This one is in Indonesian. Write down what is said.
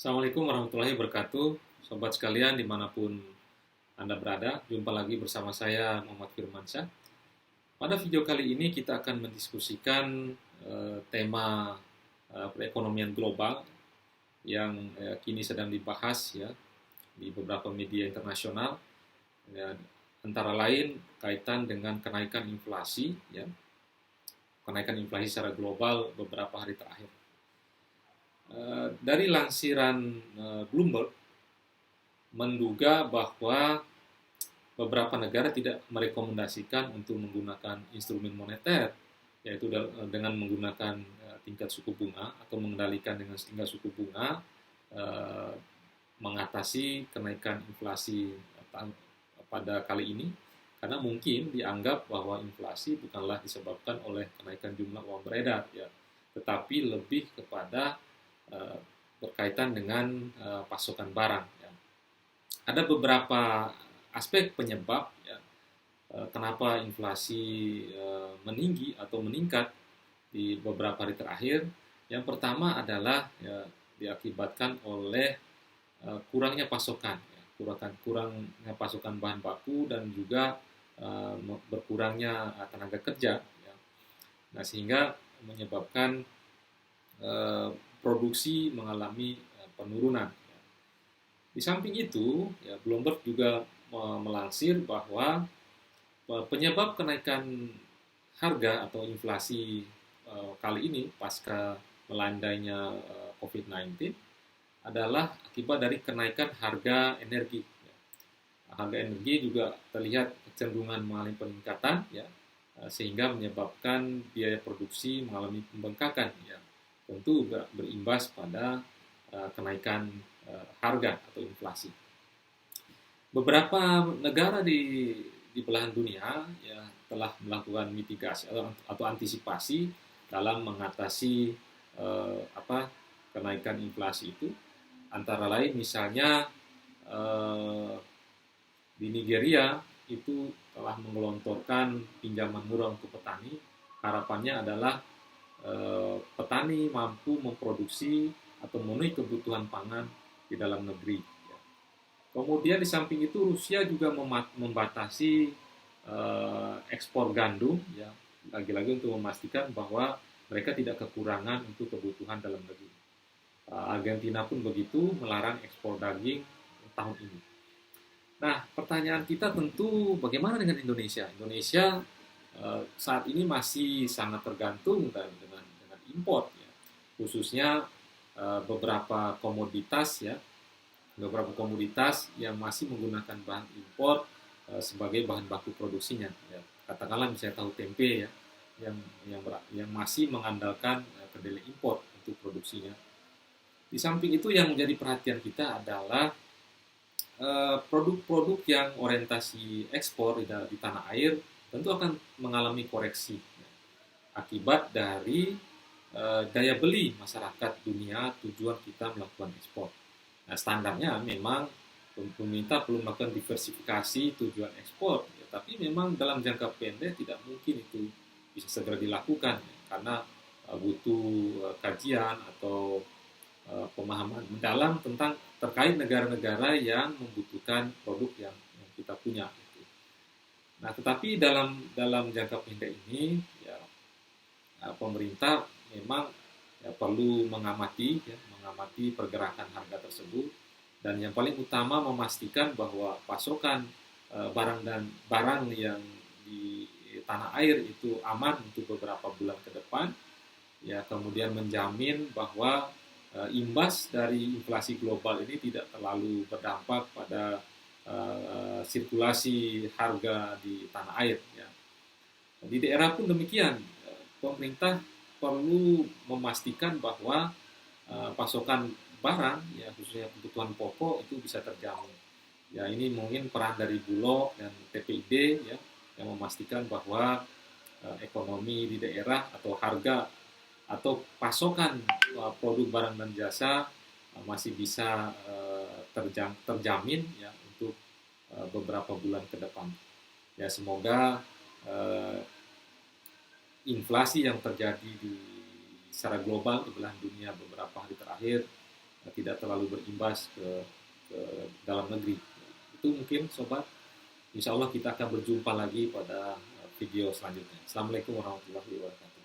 Assalamualaikum warahmatullahi wabarakatuh. Sobat sekalian dimanapun Anda berada, jumpa lagi bersama saya Muhammad Firmansyah. Pada video kali ini kita akan mendiskusikan tema perekonomian global yang kini sedang dibahas ya di beberapa media internasional, ya, antara lain kaitan dengan kenaikan inflasi, ya, kenaikan inflasi secara global beberapa hari terakhir. Dari lansiran Bloomberg menduga bahwa beberapa negara tidak merekomendasikan untuk menggunakan instrumen moneter, yaitu dengan menggunakan tingkat suku bunga atau mengendalikan dengan tingkat suku bunga mengatasi kenaikan inflasi pada kali ini, karena mungkin dianggap bahwa inflasi bukanlah disebabkan oleh kenaikan jumlah uang beredar, ya, tetapi lebih kepada berkaitan dengan pasokan barang. Ya. Ada beberapa aspek penyebab ya, kenapa inflasi meninggi atau meningkat di beberapa hari terakhir. Yang pertama adalah ya, diakibatkan oleh kurangnya pasokan, ya, kurangnya pasokan bahan baku dan juga berkurangnya tenaga kerja. Ya. Nah, sehingga menyebabkan produksi mengalami penurunan. Di samping itu, ya, Bloomberg juga melansir bahwa penyebab kenaikan harga atau inflasi kali ini pasca melandainya COVID-19 adalah akibat dari kenaikan harga energi. Harga energi juga terlihat kecenderungan mengalami peningkatan, ya, sehingga menyebabkan biaya produksi mengalami pembengkakan. Ya. Tentu berimbas pada kenaikan harga atau inflasi. Beberapa negara di belahan dunia ya telah melakukan mitigasi atau antisipasi dalam mengatasi kenaikan inflasi itu. Antara lain misalnya di Nigeria itu telah menggelontorkan pinjaman murah untuk petani. Harapannya adalah petani mampu memproduksi atau memenuhi kebutuhan pangan di dalam negeri. Kemudian di samping itu Rusia juga membatasi ekspor gandum, ya, lagi-lagi untuk memastikan bahwa mereka tidak kekurangan untuk kebutuhan dalam negeri. Argentina pun begitu, melarang ekspor daging tahun ini. Nah, pertanyaan kita tentu bagaimana dengan Indonesia? Indonesia saat ini masih sangat tergantung dengan impor, ya. Khususnya beberapa komoditas yang masih menggunakan bahan impor sebagai bahan baku produksinya, ya. Katakanlah misalnya tahu tempe, ya, yang masih mengandalkan kedelai impor untuk produksinya. Di samping itu yang menjadi perhatian kita adalah produk-produk yang orientasi ekspor di tanah air tentu akan mengalami koreksi, ya, akibat dari daya beli masyarakat dunia tujuan kita melakukan ekspor. Nah, standarnya memang pemerintah perlu melakukan diversifikasi tujuan ekspor, ya, tapi memang dalam jangka pendek tidak mungkin itu bisa segera dilakukan, ya, karena butuh kajian atau pemahaman mendalam terkait negara-negara yang membutuhkan produk yang kita punya. Nah, tetapi dalam jangka pendek ini, ya, pemerintah memang ya, perlu mengamati pergerakan harga tersebut, dan yang paling utama memastikan bahwa pasokan barang yang di tanah air itu aman untuk beberapa bulan ke depan, ya, kemudian menjamin bahwa imbas dari inflasi global ini tidak terlalu berdampak pada sirkulasi harga di tanah air, ya. Di daerah pun demikian, pemerintah perlu memastikan bahwa pasokan barang, ya, khususnya kebutuhan pokok itu bisa terjamin. Ya, ini mungkin peran dari Bulog dan TPID, ya, yang memastikan bahwa ekonomi di daerah atau harga atau pasokan produk barang dan jasa masih bisa terjamin, ya, untuk beberapa bulan ke depan. Ya, semoga inflasi yang terjadi secara global di belahan dunia beberapa hari terakhir tidak terlalu berimbas ke dalam negeri. Itu mungkin sobat. Insya Allah kita akan berjumpa lagi pada video selanjutnya. Assalamualaikum warahmatullahi wabarakatuh.